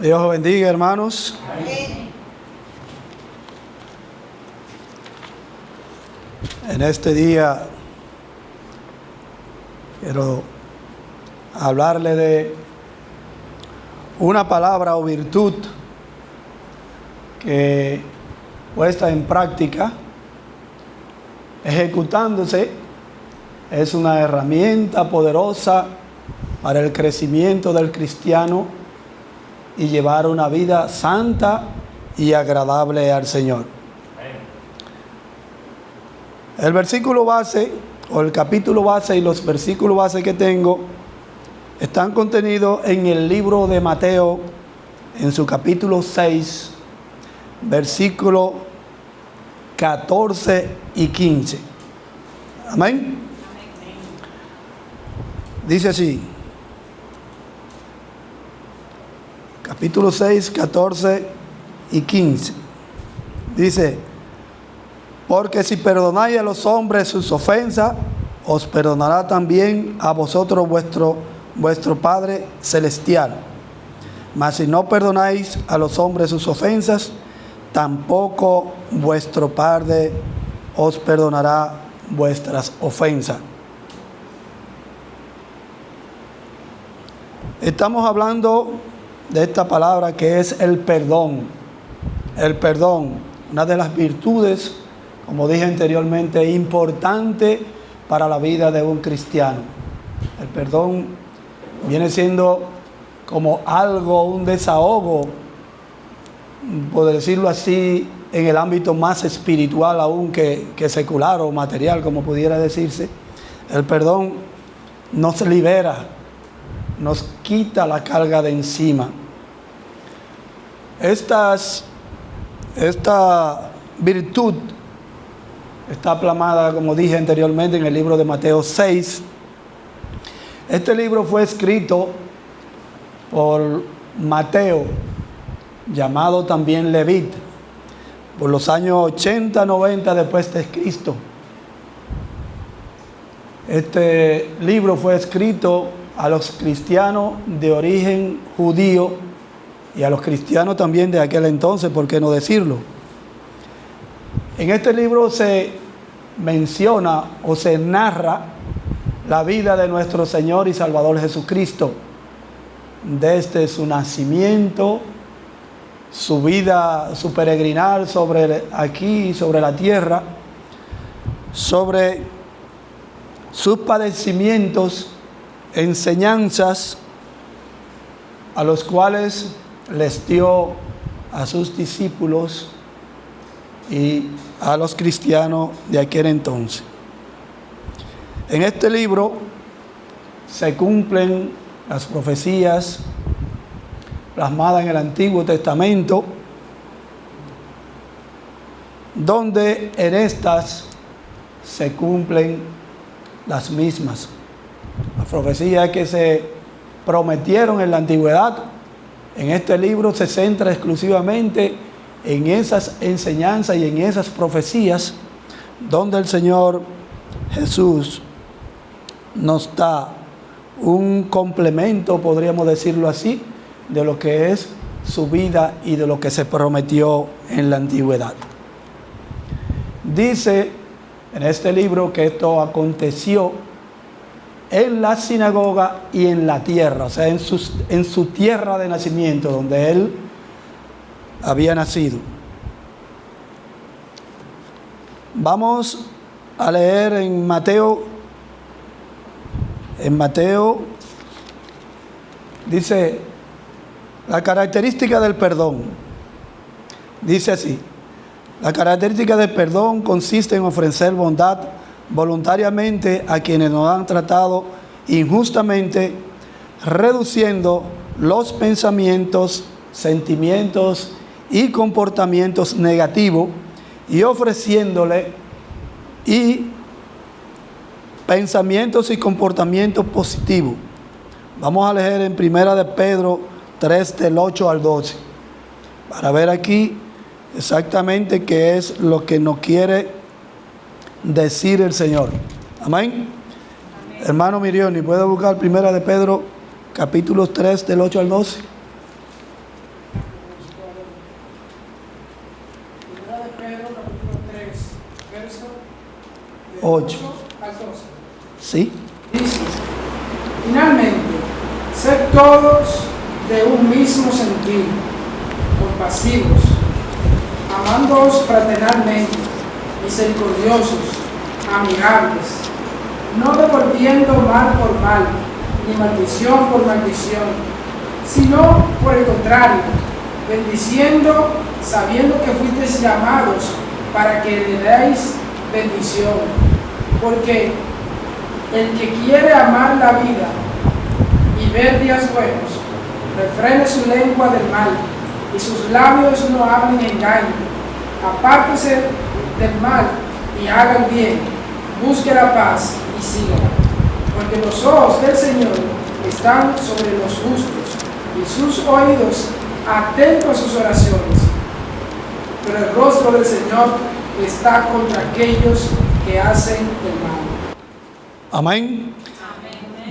Dios os bendiga, hermanos. Amén. En este día quiero hablarle de una palabra o virtud que puesta en práctica, ejecutándose, es una herramienta poderosa para el crecimiento del cristiano y llevar una vida santa y agradable al Señor. El versículo base o el capítulo base y los versículos base que tengo están contenidos en el libro de Mateo, en su capítulo 6, versículo 14 y 15. Amén. Dice así, capítulo 6, 14 y 15. Dice: porque si perdonáis a los hombres sus ofensas, os perdonará también a vosotros vuestro Padre Celestial. Mas si no perdonáis a los hombres sus ofensas, tampoco vuestro Padre os perdonará vuestras ofensas. Estamos hablando de esta palabra que es el perdón. El perdón, una de las virtudes, como dije anteriormente, importante para la vida de un cristiano. El perdón viene siendo como algo, un desahogo, por decirlo así, en el ámbito más espiritual aún que secular o material, como pudiera decirse. El perdón nos libera, nos quita la carga de encima. Esta virtud está plasmada, como dije anteriormente, en el libro de Mateo 6. Este libro fue escrito por Mateo, llamado también Levit, por los años 80-90 después de Cristo. Este libro fue escrito a los cristianos de origen judío y a los cristianos también de aquel entonces, ¿por qué no decirlo? En este libro se menciona o se narra la vida de nuestro Señor y Salvador Jesucristo, desde su nacimiento, su vida, su peregrinar sobre la tierra, sobre sus padecimientos, enseñanzas a los cuales les dio a sus discípulos y a los cristianos de aquel entonces. En este libro se cumplen las profecías plasmadas en el Antiguo Testamento, donde en estas se cumplen las mismas. Las profecías que se prometieron en la antigüedad, en este libro se centra exclusivamente en esas enseñanzas y en esas profecías, donde el Señor Jesús nos da un complemento, podríamos decirlo así, de lo que es su vida y de lo que se prometió en la antigüedad. Dice en este libro que esto aconteció en la sinagoga y en la tierra, o sea, en su tierra de nacimiento, donde él había nacido. Vamos a leer en Mateo. En Mateo dice la característica del perdón. Dice así: la característica del perdón consiste en ofrecer bondad voluntariamente a quienes nos han tratado injustamente, reduciendo los pensamientos, sentimientos y comportamientos negativos y ofreciéndole pensamientos y comportamientos positivos. Vamos a leer en Primera de Pedro 3, del 8 al 12, para ver aquí exactamente qué es lo que nos quiere decir el Señor. Amén. Amén. Hermano Mirioni, ¿puede buscar Primera de Pedro capítulo 3 del 8 al 12? 8. Al 12. ¿Sí? Dice, finalmente, sed todos de un mismo sentir, compasivos, amándoos fraternalmente, misericordiosos, amigables, no devolviendo mal por mal, ni maldición por maldición, sino por el contrario, bendiciendo, sabiendo que fuisteis llamados para que heredéis bendición. Porque el que quiere amar la vida y ver días buenos, refrene su lengua del mal y sus labios no hablen engaño. Apártese del mal y haga el bien, busque la paz y sígala. Porque los ojos del Señor están sobre los justos y sus oídos atentos a sus oraciones. Pero el rostro del Señor está contra aquellos que hacen el mal. Amén.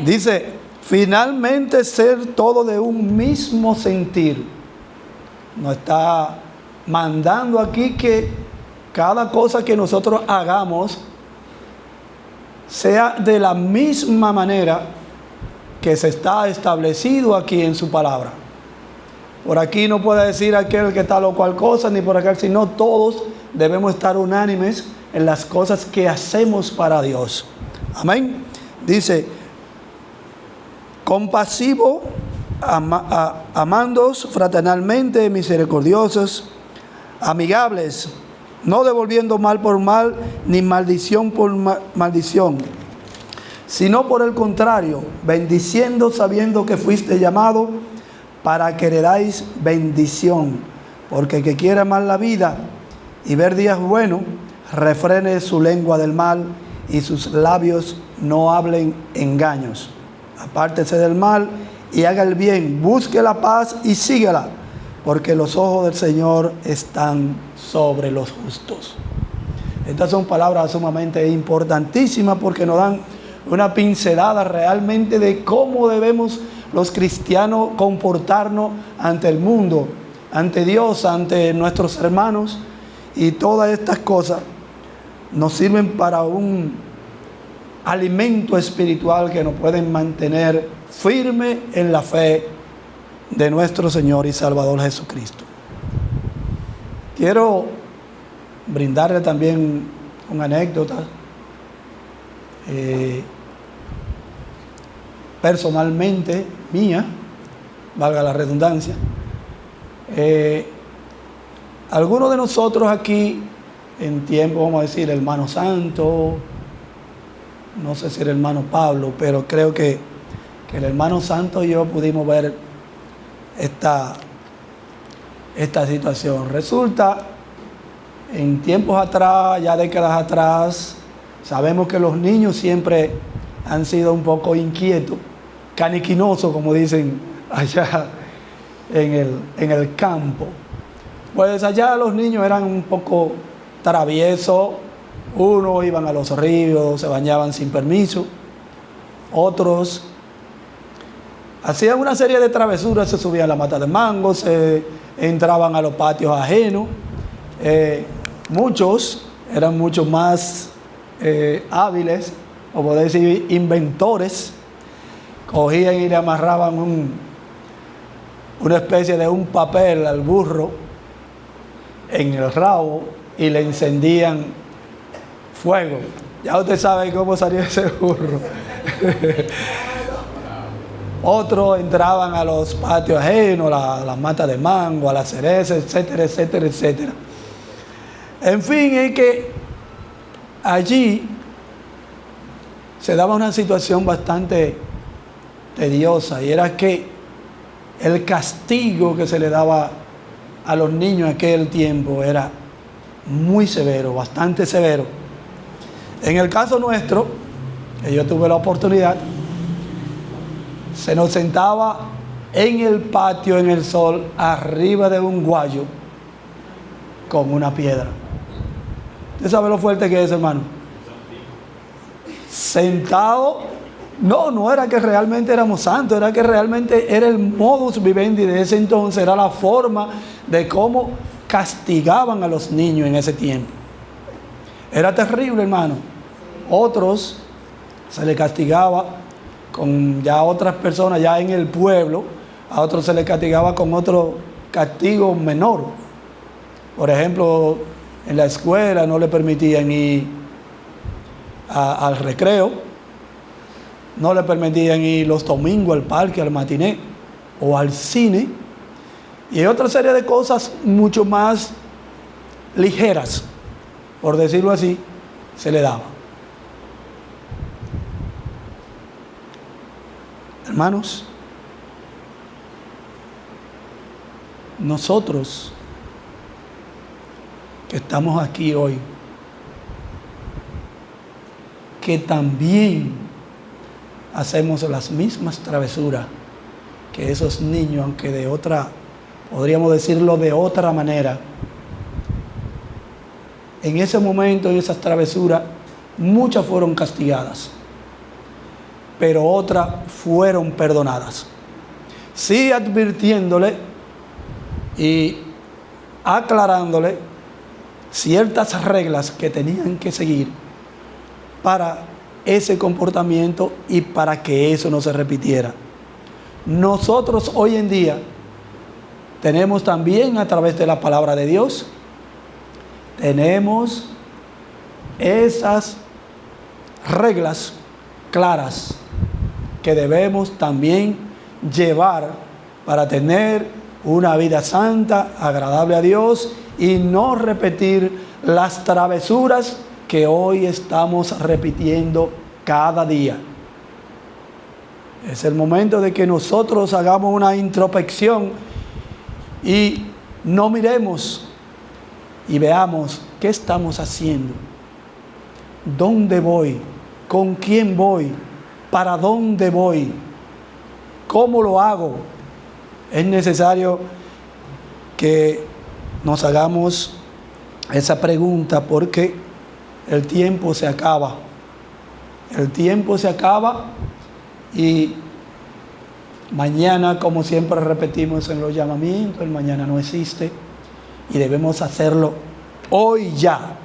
Dice, finalmente ser todo de un mismo sentir. Nos está mandando aquí que cada cosa que nosotros hagamos sea de la misma manera que se está establecido aquí en su palabra. Por aquí no puede decir aquel que tal o cual cosa, ni por aquel, sino todos debemos estar unánimes en las cosas que hacemos para Dios. Amén. Dice, compasivo, amándoos fraternalmente, misericordiosos, amigables, no devolviendo mal por mal, ni maldición por maldición, sino por el contrario, bendiciendo, sabiendo que fuiste llamado para que heredáis bendición. Porque el que quiere amar la vida y ver días buenos, refrene su lengua del mal y sus labios no hablen engaños. Apártese del mal y haga el bien, busque la paz y síguela, porque los ojos del Señor están sobre los justos. Estas son palabras sumamente importantísimas porque nos dan una pincelada realmente de cómo debemos los cristianos comportarnos ante el mundo, ante Dios, ante nuestros hermanos, y todas estas cosas nos sirven para un alimento espiritual que nos pueden mantener firme en la fe de nuestro Señor y Salvador Jesucristo. Quiero brindarle también una anécdota personalmente mía, valga la redundancia. Algunos de nosotros aquí en tiempo, vamos a decir, hermano Santo, no sé si el hermano Pablo, pero creo que el hermano Santo y yo pudimos ver esta situación. Resulta, en tiempos atrás, ya décadas atrás, sabemos que los niños siempre han sido un poco inquietos, caniquinosos, como dicen allá en el campo. Pues allá los niños eran un poco traviesos. Unos iban a los ríos, se bañaban sin permiso. Otros hacían una serie de travesuras, se subían a la mata de mango, se entraban a los patios ajenos. Muchos eran mucho más hábiles, o poder decir inventores. Cogían y le amarraban una especie de un papel al burro en el rabo y le encendían fuego. Ya usted sabe cómo salió ese burro. Otros entraban a los patios ajenos, las matas de mango, a las cerezas, etcétera, etcétera, etcétera. En fin, es que allí se daba una situación bastante tediosa, y era que el castigo que se le daba a los niños en aquel tiempo era muy severo, bastante severo. En el caso nuestro, que yo tuve la oportunidad, se nos sentaba en el patio, en el sol, arriba de un guayo con una piedra. ¿Usted sabe lo fuerte que es, hermano? Sentado. No era que realmente éramos santos, era que realmente era el modus vivendi de ese entonces, era la forma de cómo castigaban a los niños en ese tiempo. Era terrible, hermano. Otros se les castigaba con ya otras personas, ya en el pueblo, a otros se les castigaba con otro castigo menor. Por ejemplo, en la escuela no le permitían ir al recreo, no le permitían ir los domingos al parque, al matiné o al cine, y otra serie de cosas mucho más ligeras, por decirlo así, se le daba. Hermanos, nosotros que estamos aquí hoy, que también hacemos las mismas travesuras que esos niños, aunque de otra, podríamos decirlo de otra manera. En ese momento, en esas travesuras, muchas fueron castigadas, pero otras fueron perdonadas. Sí, advirtiéndole y aclarándole ciertas reglas que tenían que seguir para ese comportamiento y para que eso no se repitiera. Nosotros hoy en día tenemos también, a través de la palabra de Dios, tenemos esas reglas claras que debemos también llevar para tener una vida santa, agradable a Dios, y no repetir las travesuras que hoy estamos repitiendo cada día. Es el momento de que nosotros hagamos una introspección y no miremos y veamos qué estamos haciendo, dónde voy, con quién voy, para dónde voy, cómo lo hago. Es necesario que nos hagamos esa pregunta, porque el tiempo se acaba. El tiempo se acaba y mañana, como siempre repetimos en los llamamientos, el mañana no existe y debemos hacerlo hoy ya.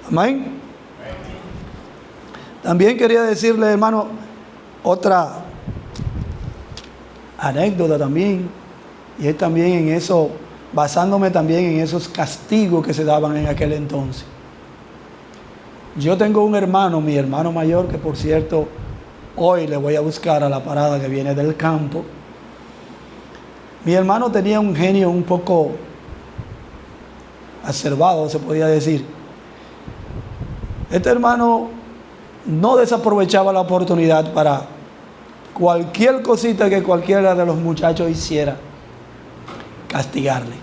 Amén. También quería decirle, hermano, otra anécdota también, y es también en eso, basándome también en esos castigos que se daban en aquel entonces. Yo tengo un hermano, mi hermano mayor, que por cierto, hoy le voy a buscar a la parada que viene del campo. Mi hermano tenía un genio un poco acervado, se podía decir. Este hermano no desaprovechaba la oportunidad para cualquier cosita que cualquiera de los muchachos hiciera, castigarle.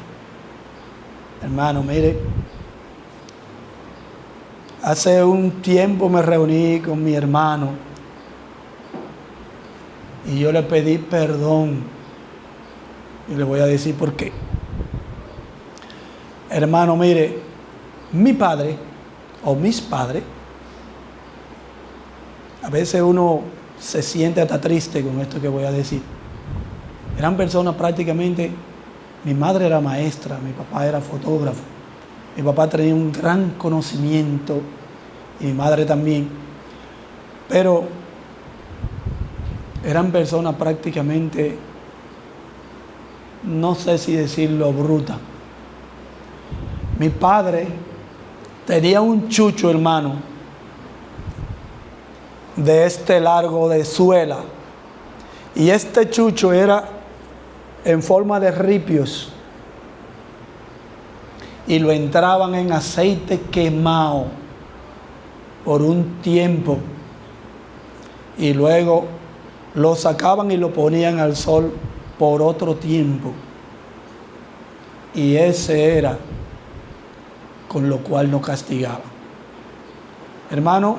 Hermano, mire, hace un tiempo me reuní con mi hermano y yo le pedí perdón, y le voy a decir por qué. Hermano, mire, mi padre o mis padres, a veces uno se siente hasta triste con esto que voy a decir. Eran personas prácticamente, mi madre era maestra, mi papá era fotógrafo, mi papá tenía un gran conocimiento y mi madre también, pero eran personas prácticamente, no sé si decirlo, brutas. Mi padre tenía un chucho, hermano, de este largo de suela, y este chucho era en forma de ripios y lo entraban en aceite quemado por un tiempo y luego lo sacaban y lo ponían al sol por otro tiempo, y ese era con lo cual nos castigaban. Hermano,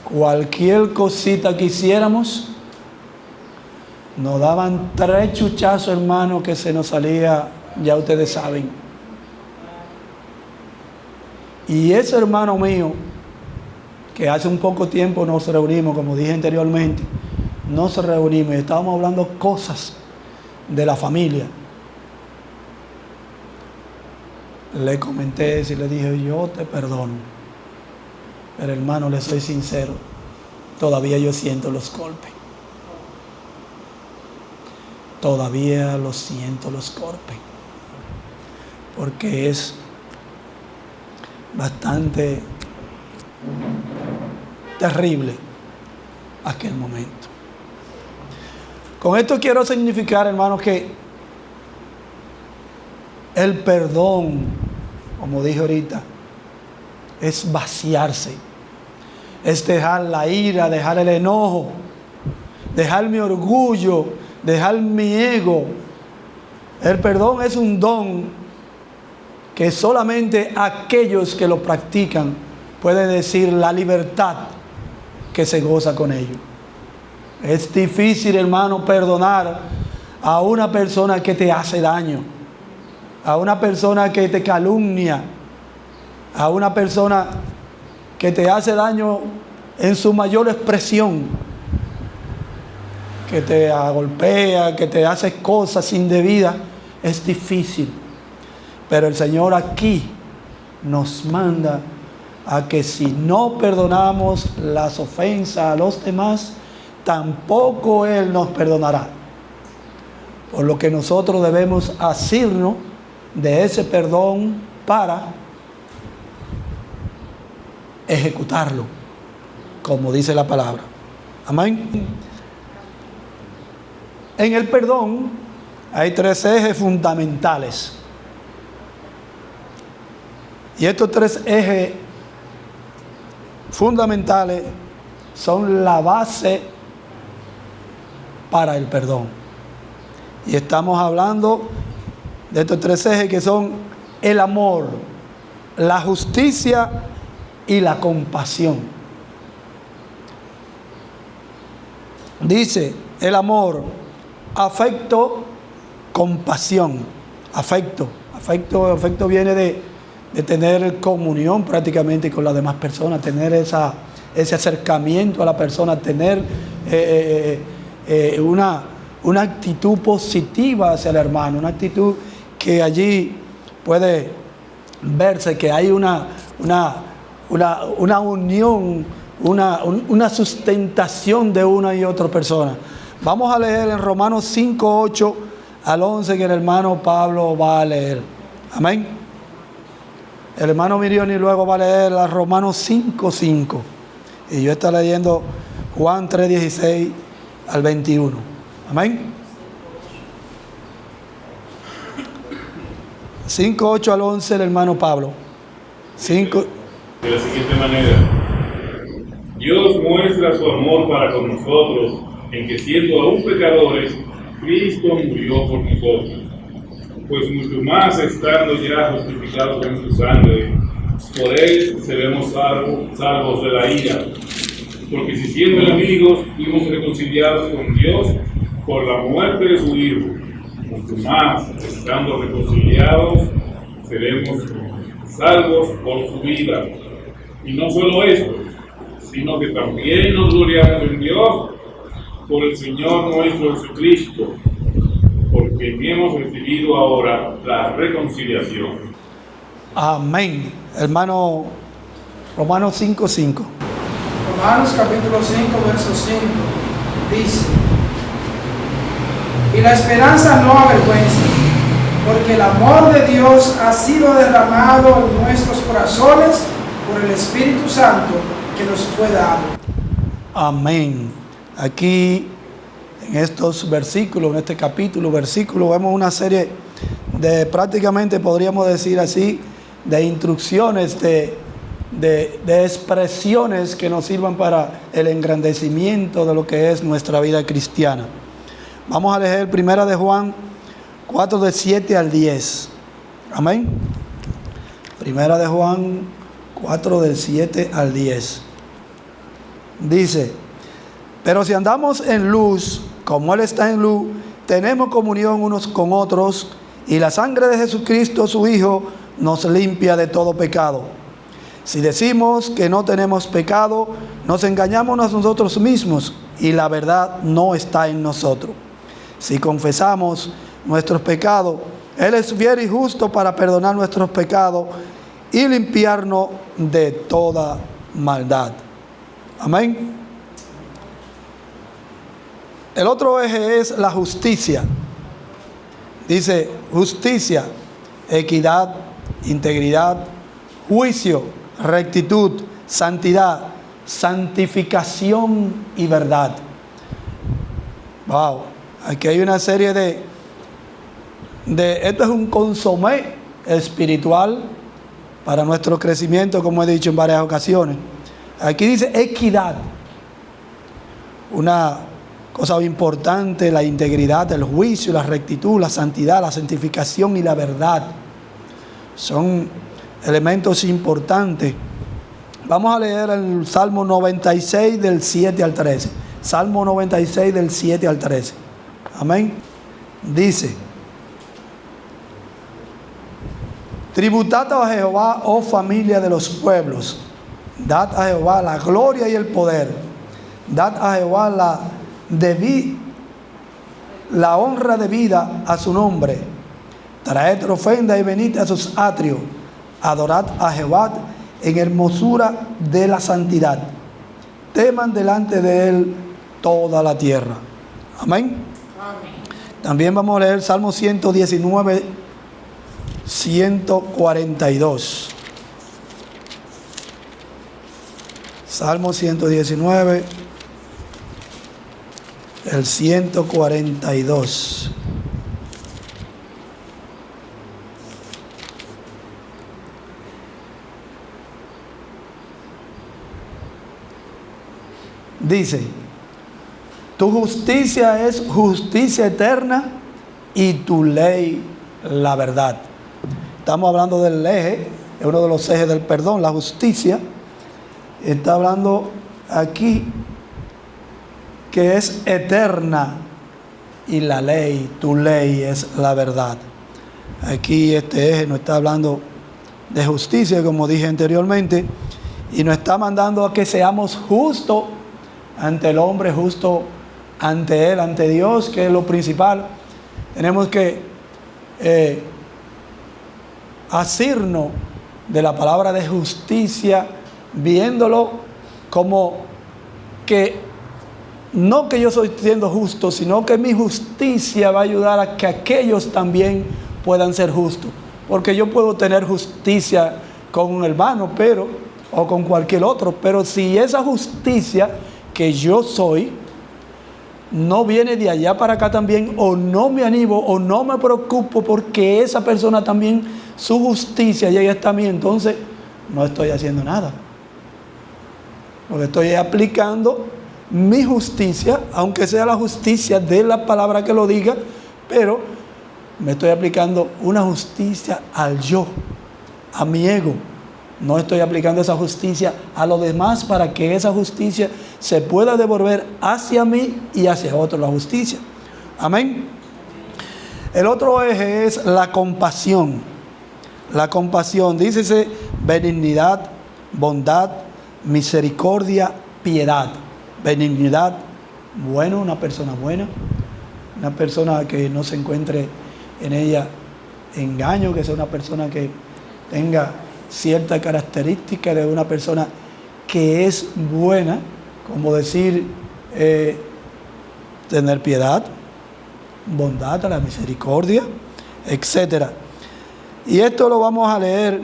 cualquier cosita que hiciéramos, nos daban 3 chuchazos, hermano, que se nos salía, ya ustedes saben. Y ese hermano mío, que hace un poco tiempo nos reunimos, como dije anteriormente, nos reunimos y estábamos hablando cosas de la familia. Le comenté y le dije, yo te perdono. Pero hermano, les soy sincero, todavía yo siento los golpes. Todavía los siento los golpes. Porque es bastante terrible aquel momento. Con esto quiero significar, hermanos, que el perdón, como dije ahorita, es vaciarse, es dejar la ira, dejar el enojo, dejar mi orgullo, dejar mi ego. El perdón es un don que solamente aquellos que lo practican pueden decir la libertad que se goza con ello. Es difícil, hermano, perdonar a una persona que te hace daño, a una persona que te calumnia, a una persona que te hace daño en su mayor expresión, que te golpea, que te hace cosas indebidas. Es difícil. Pero el Señor aquí nos manda a que si no perdonamos las ofensas a los demás, tampoco Él nos perdonará. Por lo que nosotros debemos asirnos de ese perdón para ejecutarlo, como dice la palabra. Amén. En el perdón hay 3 ejes fundamentales. Y estos 3 ejes fundamentales son la base para el perdón. Y estamos hablando de estos 3 ejes que son el amor, la justicia y la compasión. Dice el amor, afecto, compasión. Afecto viene de tener comunión prácticamente con las demás personas, tener ese acercamiento a la persona, tener una actitud positiva hacia el hermano, una actitud que allí puede verse que hay una unión, una sustentación de una y otra persona. Vamos a leer en Romanos 5, 8 al 11 que el hermano Pablo va a leer. Amén. El hermano Mirioni luego va a leer a Romanos 5, 5. Y yo estoy leyendo Juan 3, 16 al 21. Amén. 5, 8 al 11 el hermano Pablo. 5. De la siguiente manera: Dios muestra su amor para con nosotros en que, siendo aún pecadores, Cristo murió por nosotros. Pues mucho más, estando ya justificados en su sangre, por él seremos salvos de la ira. Porque si siendo enemigos fuimos reconciliados con Dios por la muerte de su Hijo, mucho más, estando reconciliados, seremos salvos por su vida. Y no solo esto, sino que también nos gloriamos en Dios por el Señor nuestro Jesucristo, porque hemos recibido ahora la reconciliación. Amén. Hermano, Romanos 5, 5. Romanos capítulo 5, verso 5, dice: y la esperanza no avergüenza, porque el amor de Dios ha sido derramado en nuestros corazones por el Espíritu Santo que nos fue dado. Amén. Aquí en estos versículos, en este capítulo, vemos una serie de, prácticamente podríamos decir así, de instrucciones, de expresiones que nos sirvan para el engrandecimiento de lo que es nuestra vida cristiana. Vamos a leer 1 de Juan 4, de 7 al 10. Amén. 1 de Juan 4, del 7 al 10. Dice: pero si andamos en luz, como Él está en luz, tenemos comunión unos con otros, y la sangre de Jesucristo, su Hijo, nos limpia de todo pecado. Si decimos que no tenemos pecado, nos engañamos a nosotros mismos, y la verdad no está en nosotros. Si confesamos nuestros pecados, Él es fiel y justo para perdonar nuestros pecados y limpiarnos de toda maldad. Amén. El otro eje es la justicia. Dice justicia, equidad, integridad, juicio, rectitud, santidad, santificación y verdad. Wow, aquí hay una serie de esto es un consomé espiritual para nuestro crecimiento, como he dicho en varias ocasiones. Aquí dice equidad, una cosa importante, la integridad, el juicio, la rectitud, la santidad, la santificación y la verdad. Son elementos importantes. Vamos a leer el Salmo 96 del 7 al 13. Salmo 96 del 7 al 13. Amén. Dice: tributad a Jehová, oh familia de los pueblos. Dad a Jehová la gloria y el poder. Dad a Jehová la honra debida a su nombre. Traed ofrenda y venid a sus atrios. Adorad a Jehová en hermosura de la santidad. Teman delante de él toda la tierra. Amén. Amén. También vamos a leer Salmo 119, 142. Salmo 119, el 142. Dice: tu justicia es justicia eterna y tu ley la verdad. Estamos hablando del eje, es uno de los ejes del perdón, la justicia. Está hablando aquí que es eterna y la ley, tu ley es la verdad. Aquí este eje nos está hablando de justicia, como dije anteriormente, y nos está mandando a que seamos justos ante el hombre, justo ante él, ante Dios, que es lo principal. Tenemos que asirnos de la palabra de justicia, viéndolo como que no que yo estoy siendo justo, sino que mi justicia va a ayudar a que aquellos también puedan ser justos. Porque yo puedo tener justicia con un hermano, o con cualquier otro, pero si esa justicia que yo soy no viene de allá para acá también, o no me animo, o no me preocupo porque esa persona también, su justicia llegue hasta mí, entonces no estoy haciendo nada. Porque estoy aplicando mi justicia, aunque sea la justicia de la palabra que lo diga, pero me estoy aplicando una justicia al yo, a mi ego. No estoy aplicando esa justicia a los demás para que esa justicia se pueda devolver hacia mí y hacia otros la justicia. Amén. El otro eje es la compasión. La compasión, dícese benignidad, bondad, misericordia, piedad. Benignidad, bueno, una persona buena, una persona que no se encuentre en ella engaño, que sea una persona que tenga cierta característica de una persona que es buena, como decir, tener piedad, bondad, la misericordia, etc. Y esto lo vamos a leer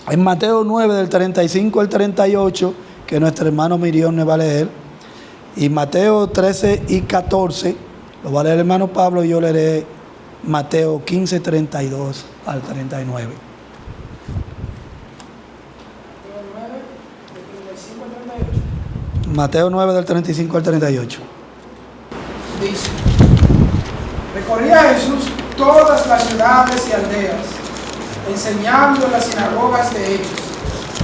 en Mateo 9, del 35 al 38, que nuestro hermano Miriam me va a leer, y Mateo 13 y 14, lo va a leer el hermano Pablo, y yo leeré Mateo 15, 32 al 39. Mateo 9 del 35 al 38. Dice: recorría Jesús todas las ciudades y aldeas, enseñando en las sinagogas de ellos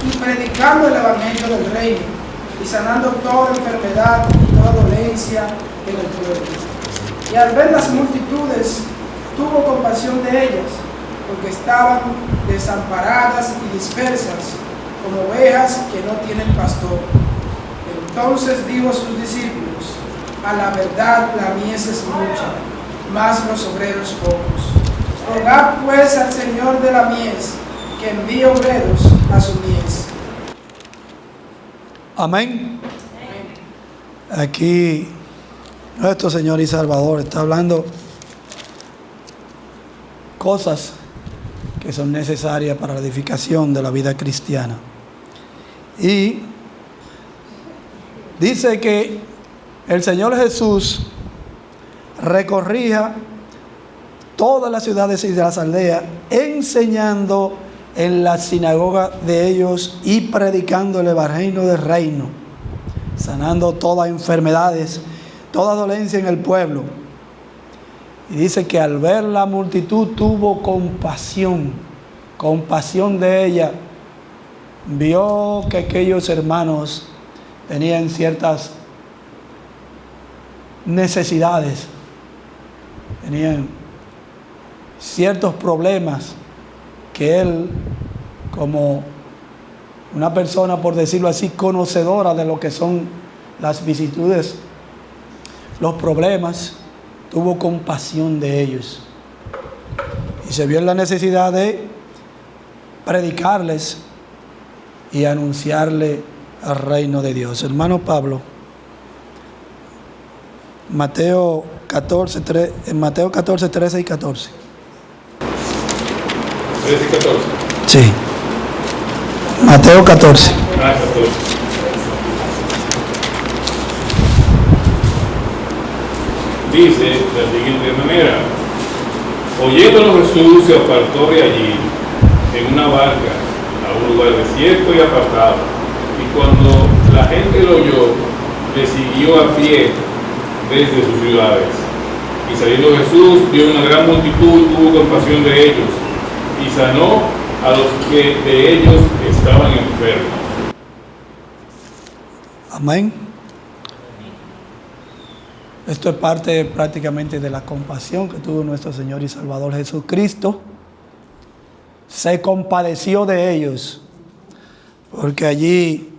y predicando el evangelio del reino y sanando toda enfermedad y toda dolencia en el pueblo. Y al ver las multitudes tuvo compasión de ellas, porque estaban desamparadas y dispersas como ovejas que no tienen pastor. Entonces dijo a sus discípulos: a la verdad la mies es mucha, mas los obreros pocos. Rogad pues al Señor de la mies que envíe obreros a su mies. Amén. Aquí nuestro Señor y Salvador está hablando cosas que son necesarias para la edificación de la vida cristiana. Y dice que el Señor Jesús recorría todas las ciudades y las aldeas, enseñando en la sinagoga de ellos y predicando el evangelio del reino, sanando todas enfermedades, toda dolencia en el pueblo. Y dice que al ver la multitud tuvo compasión de ella. Vio que aquellos hermanos tenían ciertas necesidades, tenían ciertos problemas que él, como una persona, por decirlo así, conocedora de lo que son las vicisitudes, los problemas, tuvo compasión de ellos y se vio en la necesidad de predicarles y anunciarle al reino de Dios. Hermano Pablo, Mateo 14, 13 y 14. 13 y 14. Sí. Mateo 14. 14. Dice de la siguiente manera: oyéndolo Jesús se apartó de allí en una barca a un lugar desierto y apartado, y cuando la gente lo oyó, le siguió a pie desde sus ciudades. Y saliendo Jesús vio una gran multitud y tuvo compasión de ellos, y sanó a los que de ellos estaban enfermos. Amén. Esto es parte prácticamente de la compasión que tuvo nuestro Señor y Salvador Jesucristo. Se compadeció de ellos, porque allí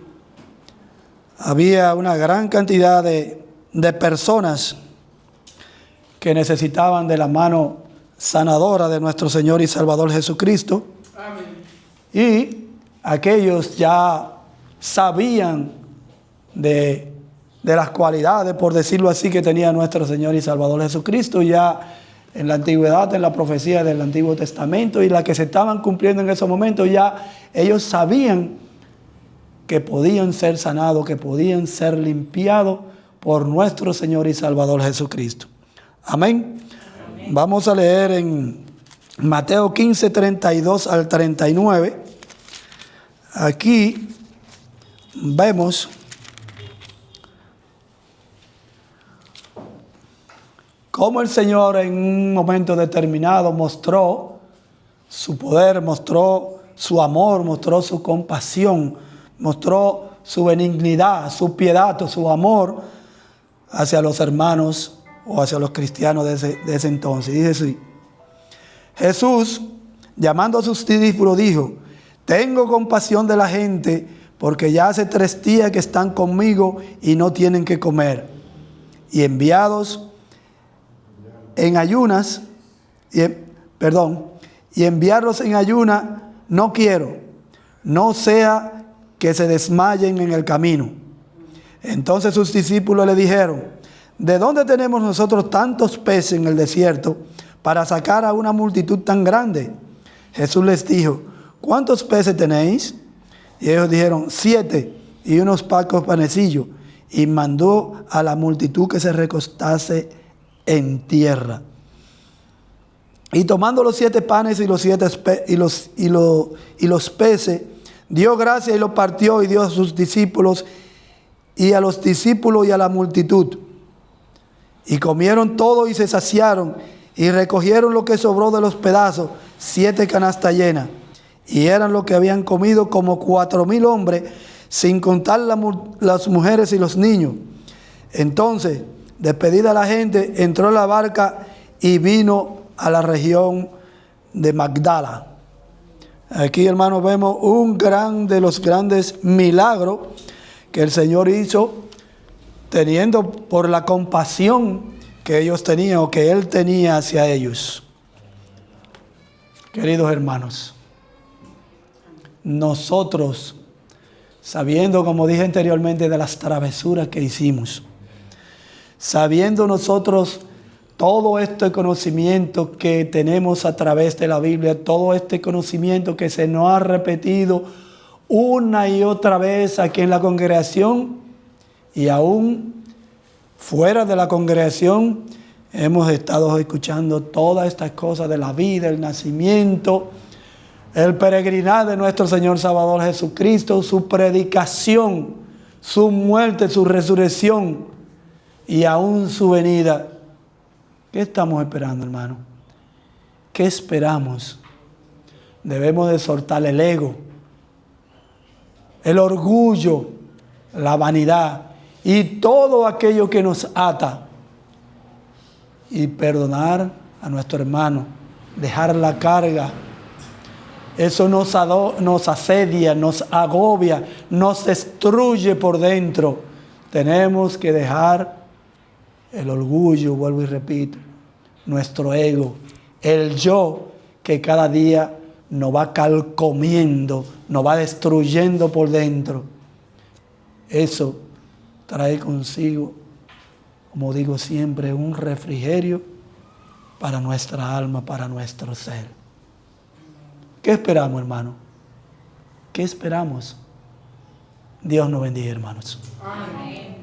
había una gran cantidad de personas que necesitaban de la mano sanadora de nuestro Señor y Salvador Jesucristo. Amén. Y aquellos ya sabían de las cualidades, por decirlo así, que tenía nuestro Señor y Salvador Jesucristo, ya en la antigüedad, en la profecía del Antiguo Testamento, y las que se estaban cumpliendo en esos momentos, ya ellos sabían que podían ser sanados, que podían ser limpiados por nuestro Señor y Salvador Jesucristo. Amén. Amén. Vamos a leer en Mateo 15, 32 al 39. Aquí vemos cómo el Señor en un momento determinado mostró su poder, mostró su amor, mostró su compasión, mostró su benignidad, su piedad, su amor hacia los hermanos o hacia los cristianos de ese entonces. Dice así: Jesús, llamando a sus discípulos, dijo: tengo compasión de la gente, porque ya hace 3 días que están conmigo y no tienen que comer. Y enviarlos en ayunas no quiero, no sea que se desmayen en el camino. Entonces sus discípulos le dijeron: ¿de dónde tenemos nosotros tantos peces en el desierto para sacar a una multitud tan grande? Jesús les dijo: ¿cuántos peces tenéis? Y ellos dijeron: 7 y unos pocos panecillos. Y mandó a la multitud que se recostase en tierra. Y tomando los 7 panes y los peces, dio gracias y los partió y dio a sus discípulos, y a los discípulos y a la multitud. Y comieron todo y se saciaron, y recogieron lo que sobró de los pedazos, 7 canastas llenas. Y eran lo que habían comido como 4,000 hombres, sin contar las mujeres y los niños. Entonces, despedida la gente, entró en la barca y vino a la región de Magdala. Aquí, hermanos, vemos de los grandes milagros que el Señor hizo, teniendo por la compasión que ellos tenían o que Él tenía hacia ellos. Queridos hermanos, nosotros sabiendo, como dije anteriormente, de las travesuras que hicimos, sabiendo nosotros todo este conocimiento que tenemos a través de la Biblia, todo este conocimiento que se nos ha repetido una y otra vez aquí en la congregación y aún fuera de la congregación, hemos estado escuchando todas estas cosas de la vida, el nacimiento, el peregrinar de nuestro Señor Salvador Jesucristo, su predicación, su muerte, su resurrección y aún su venida. ¿Qué estamos esperando, hermano? ¿Qué esperamos? Debemos de soltar el ego, el orgullo, la vanidad y todo aquello que nos ata y perdonar a nuestro hermano, dejar la carga. Eso nos asedia, nos agobia, nos destruye por dentro. Tenemos que dejar el orgullo, vuelvo y repito, nuestro ego, el yo que cada día nos va calcomiendo, nos va destruyendo por dentro. Eso trae consigo, como digo siempre, un refrigerio para nuestra alma, para nuestro ser. ¿Qué esperamos, hermano? ¿Qué esperamos? Dios nos bendiga, hermanos. Amén.